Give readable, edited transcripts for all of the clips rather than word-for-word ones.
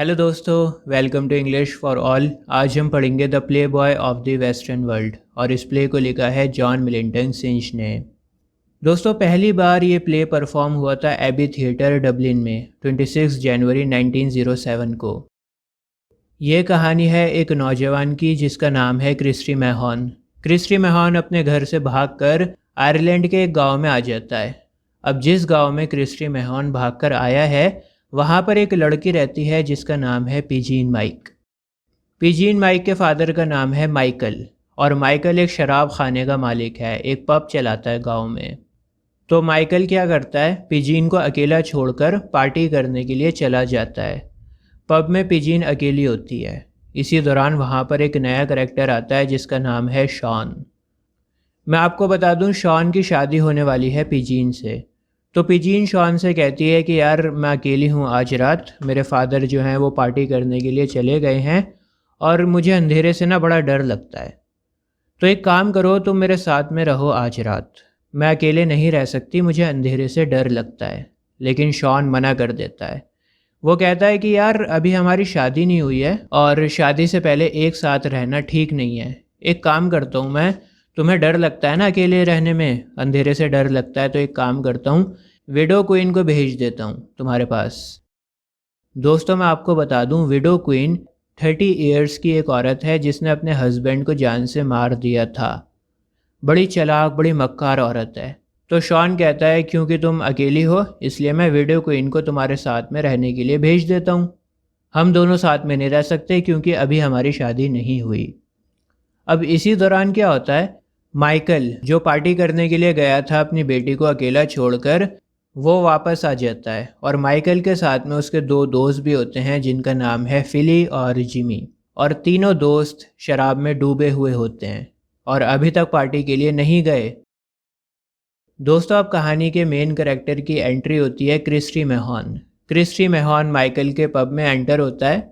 Hello दोस्तों, welcome to English for all. आज हम पढ़ेंगे the playboy of the western world और इस प्ले को लिखा है जॉन मिलिंटन सिंच ने। दोस्तों, पहली बार ये प्ले परफॉर्म हुआ था एबी थिएटर डबलिन में 26 जनवरी 1907 को। ये कहानी है एक नौजवान की जिसका नाम है क्रिस्टी मैहॉन। क्रिस्टी मैहॉन अपने घर से भागकर आयरलैंड के एक गांव में आ जाता है। अब जिस गांव में क्रिस्टी मैहॉन भागकर आया है वहाँ पर एक लड़की रहती है जिसका नाम है पिजीन माइक। पिजीन माइक के फादर का नाम है माइकल और माइकल एक शराब खाने का मालिक है, एक पब चलाता है गांव में। तो माइकल क्या करता है, पिजीन को अकेला छोड़कर पार्टी करने के लिए चला जाता है। पब में पिजीन अकेली होती है। इसी दौरान वहाँ पर एक नया करैक्टर आता है जिसका नाम है शॉन। मैं आपको बता दूं, शॉन की शादी होने वाली है पिजीन से। तो पिजीन शॉन से कहती है कि यार मैं अकेली हूँ आज रात, मेरे फादर जो हैं वो पार्टी करने के लिए चले गए हैं और मुझे अंधेरे से ना बड़ा डर लगता है। तो एक काम करो, तुम मेरे साथ में रहो आज रात, मैं अकेले नहीं रह सकती, मुझे अंधेरे से डर लगता है। लेकिन शॉन मना कर देता है। वो कहता है कि यार अभी हमारी शादी नहीं हुई है और शादी से पहले एक साथ रहना ठीक नहीं है। एक काम करता हूँ मैं, तुम्हें डर लगता है ना अकेले रहने में, अंधेरे से डर लगता है, तो एक काम करता हूँ, विडो क्वीन को भेज देता हूँ तुम्हारे पास। दोस्तों, मैं आपको बता दूँ, विडो क्वीन 30 ईयर्स की एक औरत है जिसने अपने हस्बैंड को जान से मार दिया था। बड़ी चालाक, बड़ी मक्कार औरत है। तो शॉन कहता है क्योंकि तुम अकेली हो इसलिए मैं विडो क्वीन को तुम्हारे साथ में रहने के लिए भेज देता हूँ। हम दोनों साथ में नहीं रह सकते क्योंकि अभी हमारी शादी नहीं हुई। अब इसी दौरान क्या होता है, माइकल जो पार्टी करने के लिए गया था अपनी बेटी को अकेला छोड़कर, वो वापस आ जाता है और माइकल के साथ में उसके दो दोस्त भी होते हैं जिनका नाम है फिली और जिमी। और तीनों दोस्त शराब में डूबे हुए होते हैं और अभी तक पार्टी के लिए नहीं गए। दोस्तों, अब कहानी के मेन कैरेक्टर की एंट्री होती है क्रिस्टी मैहॉन। क्रिस्टी मैहॉन माइकल के पब में एंटर होता है।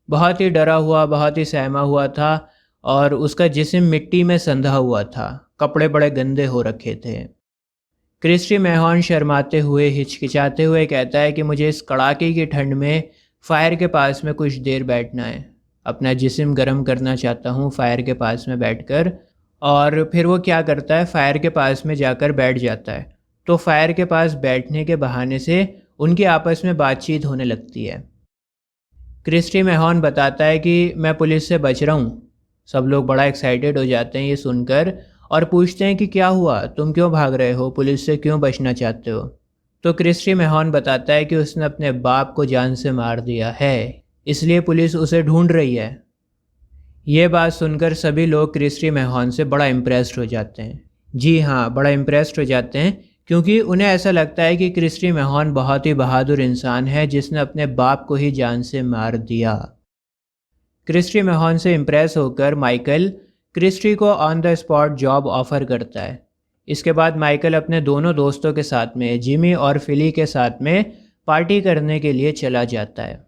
बहुत ही डरा हुआ, बहुत ही सहमा हुआ था और उसका जिस्म मिट्टी में संधा हुआ था, कपड़े बड़े गंदे हो रखे थे। क्रिस्टी मैहॉन शर्माते हुए, हिचकिचाते हुए कहता है कि मुझे इस कड़ाके की ठंड में फ़ायर के पास में कुछ देर बैठना है, अपना जिस्म गर्म करना चाहता हूँ फ़ायर के पास में बैठकर। और फिर वो क्या करता है, फ़ायर के पास में जाकर बैठ जाता है। तो फ़ायर के पास बैठने के बहाने से उनकी आपस में बातचीत होने लगती है। क्रिस्टी मैहॉन बताता है कि मैं पुलिस से बच रहा हूँ। सब लोग बड़ा एक्साइटेड हो जाते हैं ये सुनकर और पूछते हैं कि क्या हुआ, तुम क्यों भाग रहे हो, पुलिस से क्यों बचना चाहते हो। तो क्रिस्टी मैहॉन बताता है कि उसने अपने बाप को जान से मार दिया है, इसलिए पुलिस उसे ढूंढ रही है। ये बात सुनकर सभी लोग क्रिस्टी मैहॉन से बड़ा इम्प्रेस्ड हो जाते हैं। जी हाँ, बड़ा इम्प्रेस्ड हो जाते हैं क्योंकि उन्हें ऐसा लगता है कि क्रिस्टी मैहॉन बहुत ही बहादुर इंसान है जिसने अपने बाप को ही जान से मार दिया। क्रिस्टी मैहॉन से इम्प्रेस होकर माइकल क्रिस्टी को on the spot job offer करता है। इसके बाद माइकल अपने दोनों दोस्तों के साथ में, जिमी और फिली के साथ में पार्टी करने के लिए चला जाता है।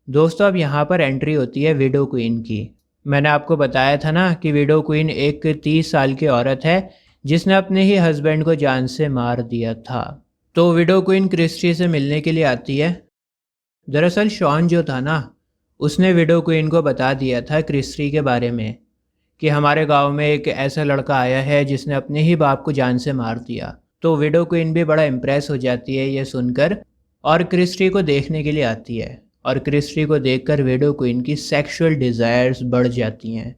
दोस्तों, अब यहाँ पर एंट्री होती है विडो क्वीन की। मैंने आपको बताया था ना कि विडो क्वीन एक 30 साल की औरत है जिसने अपने ही हस्बैंड को जान से मार दिया था। तो विडो क्वीन क्रिस्टी से मिलने के लिए आती है। दरअसल शॉन जो था ना, उसने विडो क्वीन को बता दिया था क्रिस्टी के बारे में कि हमारे गांव में एक ऐसा लड़का आया है जिसने अपने ही बाप को जान से मार दिया। तो विडो क्वीन भी बड़ा इम्प्रेस हो जाती है ये सुनकर और क्रिस्टी को देखने के लिए आती है। और क्रिस्टी को देखकर विडो क्वीन की सेक्सुअल डिज़ायर्स बढ़ जाती हैं।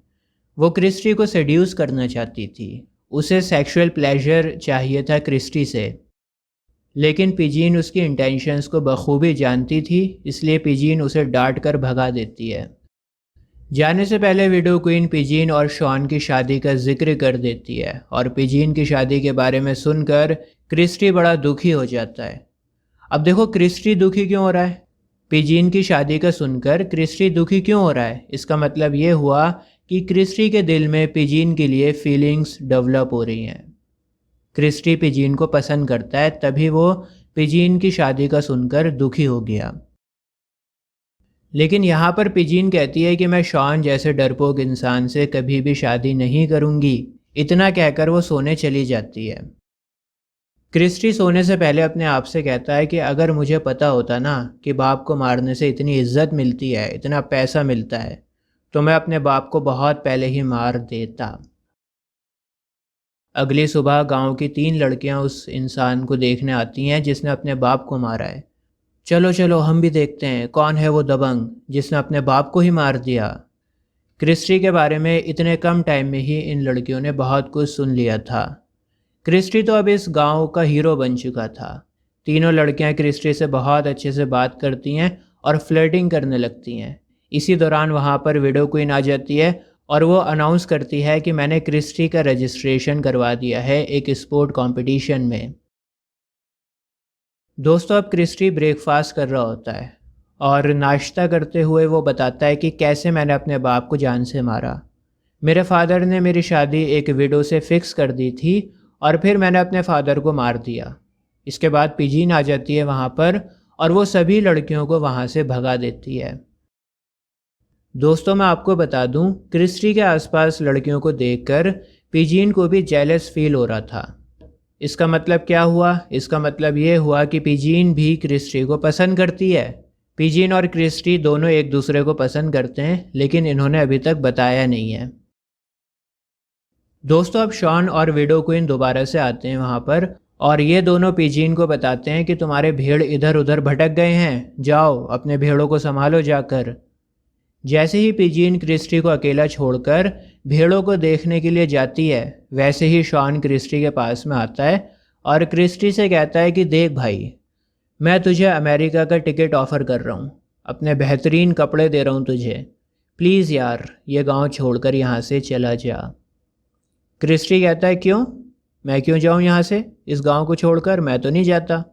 वो क्रिस्टी को सेड्यूस करना चाहती थी, उसे सेक्सुअल प्लेजर चाहिए था क्रिस्टी से। लेकिन पिजीन उसकी इंटेंशंस को बखूबी जानती थी, इसलिए पिजीन उसे डांट कर भगा देती है। जाने से पहले विडो क्वीन पिजीन और शॉन की शादी का जिक्र कर देती है और पिजीन की शादी के बारे में सुनकर क्रिस्टी बड़ा दुखी हो जाता है। अब देखो, क्रिस्टी दुखी क्यों हो रहा है, पिजीन की शादी का सुनकर क्रिस्टी दुखी क्यों हो रहा है, इसका मतलब ये हुआ कि क्रिस्टी के दिल में पिजीन के लिए फीलिंग्स डेवलप हो रही हैं। क्रिस्टी पिजीन को पसंद करता है, तभी वो पिजीन की शादी का सुनकर दुखी हो गया। लेकिन यहाँ पर पिजीन कहती है कि मैं शॉन जैसे डरपोक इंसान से कभी भी शादी नहीं करूँगी। इतना कहकर वो सोने चली जाती है। क्रिस्टी सोने से पहले अपने आप से कहता है कि अगर मुझे पता होता ना कि बाप को मारने से इतनी इज्जत मिलती है, इतना पैसा मिलता है, तो मैं अपने बाप को बहुत पहले ही मार देता। अगली सुबह गांव की 3 लड़कियां उस इंसान को देखने आती हैं जिसने अपने बाप को मारा है। चलो चलो हम भी देखते हैं कौन है वो दबंग जिसने अपने बाप को ही मार दिया। क्रिस्टी के बारे में इतने कम टाइम में ही इन लड़कियों ने बहुत कुछ सुन लिया था। क्रिस्टी तो अब इस गांव का हीरो बन चुका था। तीनों लड़कियां क्रिस्टी से बहुत अच्छे से बात करती हैं और फ्लर्टिंग करने लगती हैं। इसी दौरान वहां पर विडो क्वीन आ जाती है और वो अनाउंस करती है कि मैंने क्रिस्टी का रजिस्ट्रेशन करवा दिया है एक स्पोर्ट कंपटीशन में। दोस्तों अब क्रिस्टी ब्रेकफास्ट कर रहा होता है और नाश्ता करते हुए वो बताता है कि कैसे मैंने अपने बाप को जान से मारा। मेरे फादर ने मेरी शादी एक विडो से फिक्स कर दी थी और फिर मैंने अपने फादर को मार दिया। इसके बाद पिजीन आ जाती है वहाँ पर और वो सभी लड़कियों को वहाँ से भगा देती है। दोस्तों मैं आपको बता दूं, क्रिस्टी के आसपास लड़कियों को देखकर पिजीन को भी जेलस फील हो रहा था। इसका मतलब क्या हुआ? इसका मतलब ये हुआ कि पिजीन भी क्रिस्टी को पसंद करती है। पिजीन और क्रिस्टी दोनों एक दूसरे को पसंद करते हैं, लेकिन इन्होंने अभी तक बताया नहीं है। दोस्तों अब शॉन और विडो क्वीन दोबारा से आते हैं वहाँ पर और ये दोनों पिजीन को बताते हैं कि तुम्हारे भेड़ इधर उधर भटक गए हैं, जाओ अपने भेड़ों को संभालो जाकर। जैसे ही पिजीन क्रिस्टी को अकेला छोड़कर भेड़ों को देखने के लिए जाती है, वैसे ही शॉन क्रिस्टी के पास में आता है और क्रिस्टी से कहता है कि देख भाई, मैं तुझे अमेरिका का टिकट ऑफ़र कर रहा हूँ, अपने बेहतरीन कपड़े दे रहा हूँ तुझे, प्लीज़ यार ये गांव छोड़कर यहाँ से चला जा। क्रिस्टी कहता है क्यों, मैं क्यों जाऊँ यहाँ से, इस गांव को छोड़कर मैं तो नहीं जाता।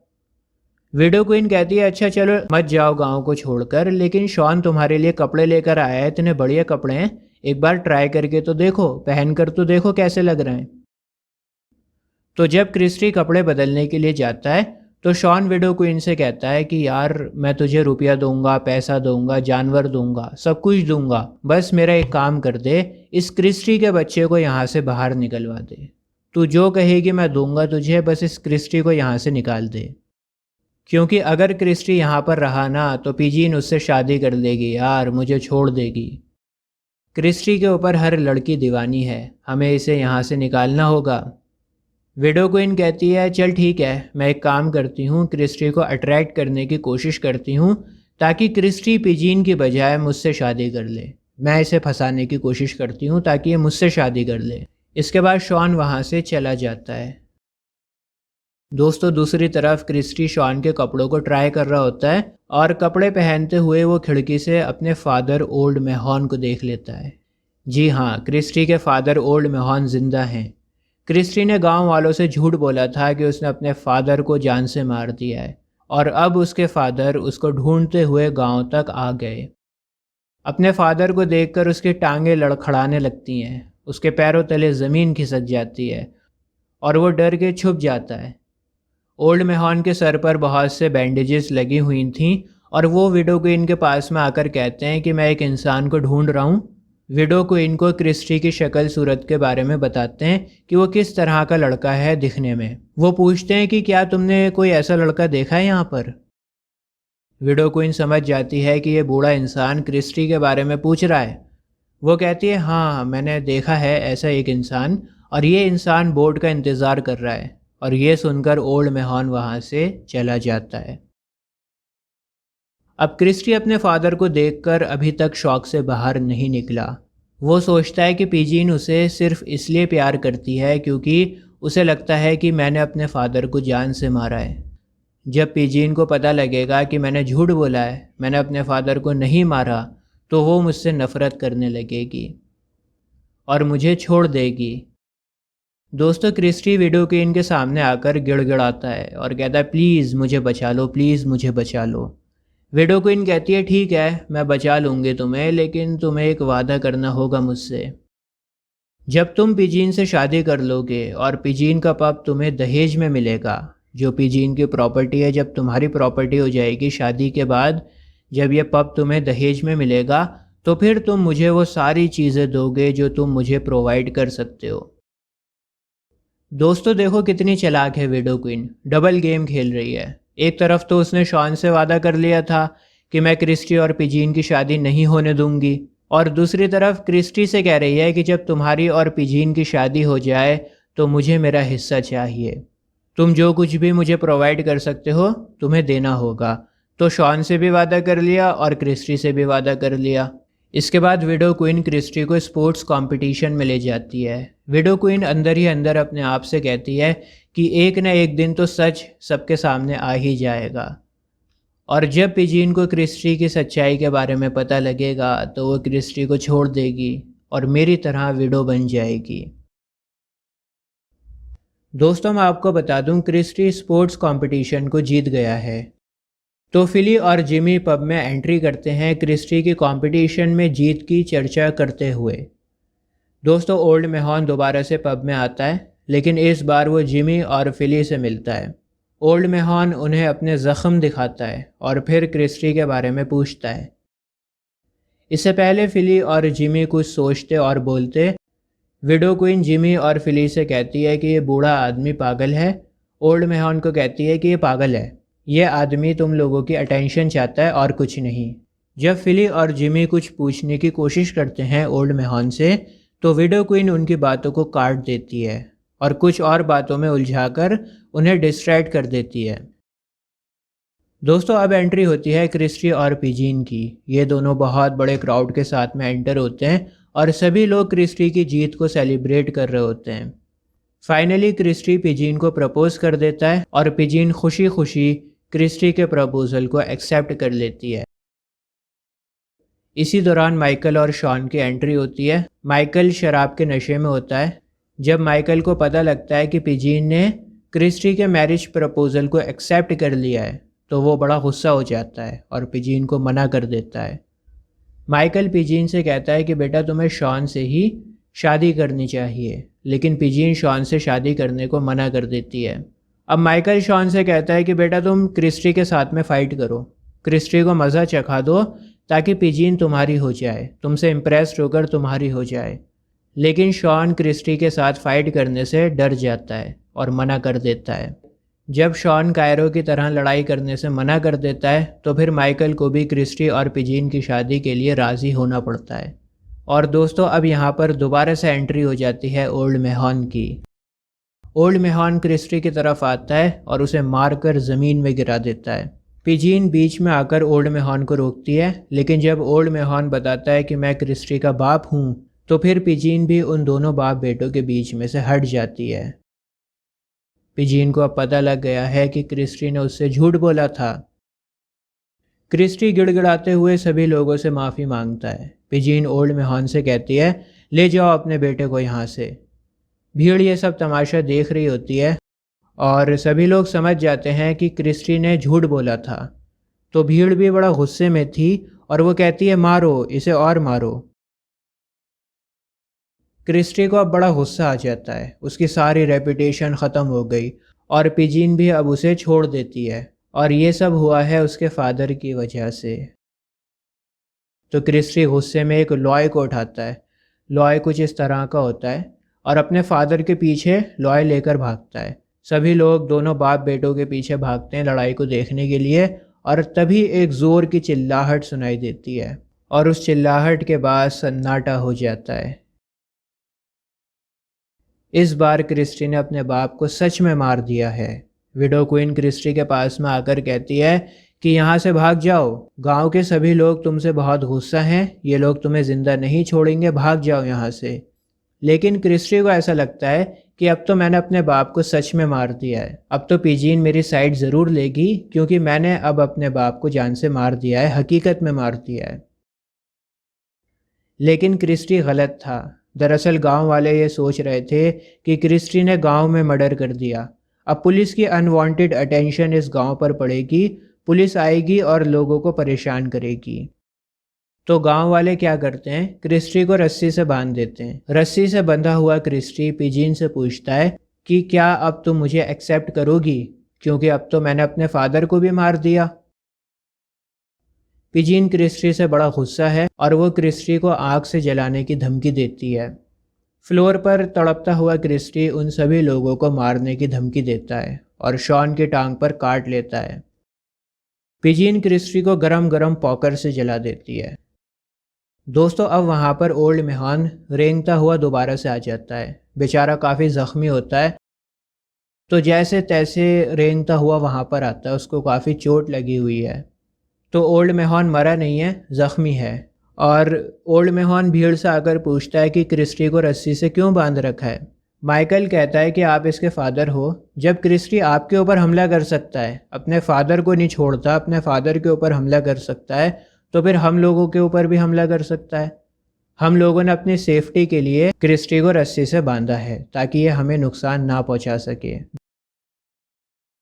विडो क्वीन कहती है अच्छा चलो मत जाओ गांव को छोड़कर, लेकिन शॉन तुम्हारे लिए कपड़े लेकर आया है, इतने बढ़िया कपड़े हैं, एक बार ट्राई करके तो देखो, पहनकर तो देखो कैसे लग रहे हैं। तो जब क्रिस्टी कपड़े बदलने के लिए जाता है तो शॉन विडो क्वीन से कहता है कि यार मैं तुझे रुपया दूंगा, पैसा दूंगा, जानवर दूंगा, सब कुछ दूंगा, बस मेरा एक काम कर दे, इस क्रिस्टी के बच्चे को यहाँ से बाहर निकलवा दे। तू जो कहेगी मैं दूंगा तुझे, बस इस क्रिस्टी को यहाँ से निकाल दे। क्योंकि अगर क्रिस्टी यहाँ पर रहा ना तो पिजीन उससे शादी कर लेगी यार, मुझे छोड़ देगी। क्रिस्टी के ऊपर हर लड़की दीवानी है, हमें इसे यहाँ से निकालना होगा। विडो क्वीन कहती है चल ठीक है, मैं एक काम करती हूँ, क्रिस्टी को अट्रैक्ट करने की कोशिश करती हूँ ताकि क्रिस्टी पिजीन की बजाय मुझसे शादी कर ले। मैं इसे फंसाने की कोशिश करती हूँ ताकि ये मुझसे शादी कर ले। इसके बाद शॉन वहाँ से चला जाता है। दोस्तों दूसरी तरफ क्रिस्टी शॉन के कपड़ों को ट्राई कर रहा होता है और कपड़े पहनते हुए वो खिड़की से अपने फादर ओल्ड मेहॉन को देख लेता है। जी हाँ, क्रिस्टी के फादर ओल्ड मेहॉन जिंदा हैं। क्रिस्टी ने गांव वालों से झूठ बोला था कि उसने अपने फादर को जान से मार दिया है और अब उसके फादर उसको ढूंढते हुए गांव तक आ गए। अपने फादर को देखकर उसकी टांगें लड़खड़ाने लगती हैं, उसके पैरों तले ज़मीन खिसक जाती है और वो डर के छुप जाता है। ओल्ड मेहॉन के सर पर बहुत से बैंडेजेस लगी हुई थीं और वो विडो क्वीन के पास में आकर कहते हैं कि मैं एक इंसान को ढूंढ रहा हूँ। विडो क्वीन को क्रिस्टी की शक्ल सूरत के बारे में बताते हैं कि वो किस तरह का लड़का है दिखने में। वो पूछते हैं कि क्या तुमने कोई ऐसा लड़का देखा है यहाँ पर। विडो क्वीन समझ जाती है कि ये बूढ़ा इंसान क्रिस्टी के बारे में पूछ रहा है। वो कहती है हाँ मैंने देखा है ऐसा एक इंसान, और ये इंसान बोट का इंतज़ार कर रहा है। और ये सुनकर ओल्ड मेहॉन वहाँ से चला जाता है। अब क्रिस्टी अपने फादर को देखकर अभी तक शॉक से बाहर नहीं निकला। वो सोचता है कि पिजीन उसे सिर्फ इसलिए प्यार करती है क्योंकि उसे लगता है कि मैंने अपने फादर को जान से मारा है। जब पिजीन को पता लगेगा कि मैंने झूठ बोला है, मैंने अपने फादर को नहीं मारा, तो वो मुझसे नफ़रत करने लगेगी और मुझे छोड़ देगी। दोस्तों क्रिस्टी विडो क्वीन के सामने आकर गिड़गिड़ाता है और कहता है प्लीज़ मुझे बचा लो, प्लीज़ मुझे बचा लो। विडो क्वीन कहती है ठीक है मैं बचा लूँगी तुम्हें, लेकिन तुम्हें एक वादा करना होगा मुझसे। जब तुम पिजीन से शादी कर लोगे और पिजीन का पप तुम्हें दहेज में मिलेगा, जो पिजीन की प्रॉपर्टी है जब तुम्हारी प्रॉपर्टी हो जाएगी शादी के बाद, जब ये पप तुम्हें दहेज में मिलेगा तो फिर तुम मुझे वो सारी चीज़ें दोगे जो तुम मुझे प्रोवाइड कर सकते हो। दोस्तों देखो कितनी चालाक है विडो क्वीन, डबल गेम खेल रही है। एक तरफ तो उसने शॉन से वादा कर लिया था कि मैं क्रिस्टी और पिजीन की शादी नहीं होने दूंगी, और दूसरी तरफ क्रिस्टी से कह रही है कि जब तुम्हारी और पिजीन की शादी हो जाए तो मुझे मेरा हिस्सा चाहिए। तुम जो कुछ भी मुझे प्रोवाइड कर सकते हो तुम्हें देना होगा। तो शॉन से भी वादा कर लिया और क्रिस्टी से भी वादा कर लिया। इसके बाद विडो क्वीन क्रिस्टी को स्पोर्ट्स कंपटीशन में ले जाती है। विडो क्वीन अंदर ही अंदर अपने आप से कहती है कि एक न एक दिन तो सच सबके सामने आ ही जाएगा, और जब पिजीन को क्रिस्टी की सच्चाई के बारे में पता लगेगा तो वो क्रिस्टी को छोड़ देगी और मेरी तरह विडो बन जाएगी। दोस्तों मैं आपको बता दूं, क्रिस्टी स्पोर्ट्स कंपटीशन को जीत गया है। तो फिली और जिमी पब में एंट्री करते हैं क्रिस्टी की कंपटीशन में जीत की चर्चा करते हुए। दोस्तों ओल्ड मेहॉन दोबारा से पब में आता है, लेकिन इस बार वो जिमी और फिली से मिलता है। ओल्ड मेहॉन उन्हें अपने ज़ख्म दिखाता है और फिर क्रिस्टी के बारे में पूछता है। इससे पहले फिली और जिमी कुछ सोचते और बोलते, विडो क्वीन जिमी और फिली से कहती है कि ये बूढ़ा आदमी पागल है। ओल्ड मेहॉन को कहती है कि ये पागल है, ये आदमी तुम लोगों की अटेंशन चाहता है और कुछ नहीं। जब फिली और जिमी कुछ पूछने की कोशिश करते हैं ओल्ड मेहॉन से, तो विडो क्वीन उनकी बातों को काट देती है और कुछ और बातों में उलझाकर उन्हें डिस्ट्रैक्ट कर देती है। दोस्तों अब एंट्री होती है क्रिस्टी और पिजीन की। ये दोनों बहुत बड़े क्राउड के साथ में एंटर होते हैं और सभी लोग क्रिस्टी की जीत को सेलिब्रेट कर रहे होते हैं। फाइनली क्रिस्टी पिजीन को प्रपोज कर देता है और पिजीन खुशी खुशी क्रिस्टी के प्रपोजल को एक्सेप्ट कर लेती है। इसी दौरान माइकल और शॉन की एंट्री होती है। माइकल शराब के नशे में होता है। जब माइकल को पता लगता है कि पिजीन ने क्रिस्टी के मैरिज प्रपोजल को एक्सेप्ट कर लिया है तो वो बड़ा गुस्सा हो जाता है और पिजीन को मना कर देता है। माइकल पिजीन से कहता है कि बेटा तुम्हें शॉन से ही शादी करनी चाहिए, लेकिन पिजीन शॉन से शादी करने को मना कर देती है। अब माइकल शॉन से कहता है कि बेटा तुम क्रिस्टी के साथ में फ़ाइट करो, क्रिस्टी को मज़ा चखा दो ताकि पिजीन तुम्हारी हो जाए, तुमसे इम्प्रेस्ड होकर तुम्हारी हो जाए। लेकिन शॉन क्रिस्टी के साथ फ़ाइट करने से डर जाता है और मना कर देता है। जब शॉन कायरो की तरह लड़ाई करने से मना कर देता है तो फिर माइकल को भी क्रिस्टी और पिजीन की शादी के लिए राज़ी होना पड़ता है। और दोस्तों अब यहाँ पर दोबारा से एंट्री हो जाती है ओल्ड मेहॉन की। ओल्ड मेहॉन क्रिस्टी की तरफ आता है और उसे मारकर ज़मीन में गिरा देता है। पिजीन बीच में आकर ओल्ड मेहॉन को रोकती है, लेकिन जब ओल्ड मेहॉन बताता है कि मैं क्रिस्टी का बाप हूँ तो फिर पिजीन भी उन दोनों बाप बेटों के बीच में से हट जाती है। पिजीन को अब पता लग गया है कि क्रिस्टी ने उससे झूठ बोला था। क्रिस्टी गिड़गिड़ाते हुए सभी लोगों से माफ़ी मांगता है। पिजीन ओल्ड मेहॉन से कहती है, ले जाओ अपने बेटे को यहाँ से। भीड़ ये सब तमाशा देख रही होती है और सभी लोग समझ जाते हैं कि क्रिस्टी ने झूठ बोला था। तो भीड़ भी बड़ा गुस्से में थी और वो कहती है, मारो इसे और मारो। क्रिस्टी को अब बड़ा गुस्सा आ जाता है, उसकी सारी रेपुटेशन ख़त्म हो गई और पिजीन भी अब उसे छोड़ देती है, और ये सब हुआ है उसके फादर की वजह से। तो क्रिस्टी गुस्से में एक लॉय को उठाता है। लॉय कुछ इस तरह का होता है और अपने फादर के पीछे लॉय लेकर भागता है। सभी लोग दोनों बाप बेटों के पीछे भागते हैं लड़ाई को देखने के लिए, और तभी एक ज़ोर की चिल्लाहट सुनाई देती है और उस चिल्लाहट के बाद सन्नाटा हो जाता है। इस बार क्रिस्टी ने अपने बाप को सच में मार दिया है। विडो क्वीन क्रिस्टी के पास में आकर कहती है कि यहाँ से भाग जाओ, गांव के सभी लोग तुमसे बहुत गुस्सा हैं, ये लोग तुम्हें ज़िंदा नहीं छोड़ेंगे, भाग जाओ यहाँ से। लेकिन क्रिस्टी को ऐसा लगता है कि अब तो मैंने अपने बाप को सच में मार दिया है, अब तो पिजीन मेरी साइड ज़रूर लेगी, क्योंकि मैंने अब अपने बाप को जान से मार दिया है, हकीकत में मार दिया है। लेकिन क्रिस्टी गलत था। दरअसल गांव वाले ये सोच रहे थे कि क्रिस्टी ने गांव में मर्डर कर दिया। अब पुलिस की अनवांटेड अटेंशन इस गांव पर पड़ेगी, पुलिस आएगी और लोगों को परेशान करेगी। तो गांव वाले क्या करते हैं, क्रिस्टी को रस्सी से बांध देते हैं। रस्सी से बंधा हुआ क्रिस्टी पिजीन से पूछता है कि क्या अब तुम मुझे एक्सेप्ट करोगी, क्योंकि अब तो मैंने अपने फादर को भी मार दिया। पिजीन क्रिस्टी से बड़ा गुस्सा है और वो क्रिस्टी को आग से जलाने की धमकी देती है। फ्लोर पर तड़पता हुआ क्रिस्टी उन सभी लोगों को मारने की धमकी देता है और शॉन की टांग पर काट लेता है। पिजीन क्रिस्टी को गरम गरम पॉकर से जला देती है। दोस्तों अब वहाँ पर ओल्ड मेहॉन रेंगता हुआ दोबारा से आ जाता है। बेचारा काफ़ी ज़ख्मी होता है, तो जैसे तैसे रेंगता हुआ वहाँ पर आता है। उसको काफ़ी चोट लगी हुई है। तो ओल्ड मेहॉन मरा नहीं है, ज़ख्मी है। और ओल्ड मेहॉन भीड़ से आकर पूछता है कि क्रिस्टी को रस्सी से क्यों बांध रखा है। माइकल कहता है कि आप इसके फादर हो। जब क्रिस्टी आपके ऊपर हमला कर सकता है, अपने फादर को नहीं छोड़ता, अपने फादर के ऊपर हमला कर सकता है, तो फिर हम लोगों के ऊपर भी हमला कर सकता है। हम लोगों ने अपनी सेफ्टी के लिए क्रिस्टी को रस्सी से बांधा है ताकि ये हमें नुकसान ना पहुंचा सके।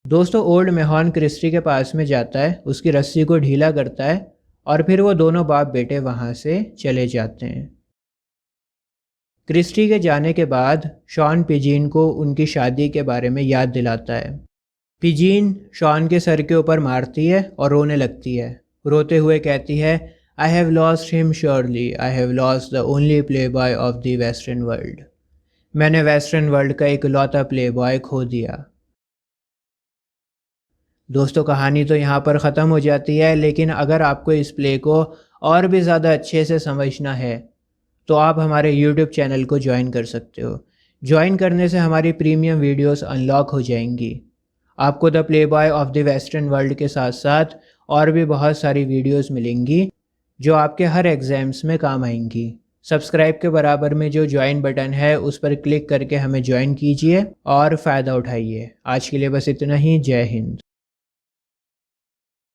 दोस्तों ओल्ड मेहॉन क्रिस्टी के पास में जाता है, उसकी रस्सी को ढीला करता है और फिर वो दोनों बाप बेटे वहाँ से चले जाते हैं। क्रिस्टी के जाने के बाद शॉन पिजीन को उनकी शादी के बारे में याद दिलाता है। पिजीन शॉन के सर के ऊपर मारती है और रोने लगती है। रोते हुए कहती है, I have lost him surely, I have lost the only play boy of the western world. मैंने वेस्टर्न वर्ल्ड का इकलौता प्ले बॉय खो दिया। दोस्तों कहानी तो यहाँ पर ख़त्म हो जाती है, लेकिन अगर आपको इस प्ले को और भी ज़्यादा अच्छे से समझना है तो आप हमारे YouTube चैनल को ज्वाइन कर सकते हो। ज्वाइन करने से हमारी प्रीमियम वीडियोस अनलॉक हो जाएंगी। आपको the playboy of the western world के साथ साथ और भी बहुत सारी वीडियोस मिलेंगी जो आपके हर एग्ज़ाम्स में काम आएंगी। सब्सक्राइब के बराबर में जो ज्वाइन बटन है उस पर क्लिक करके हमें ज्वाइन कीजिए और फ़ायदा उठाइए। आज के लिए बस इतना ही। जय हिंद।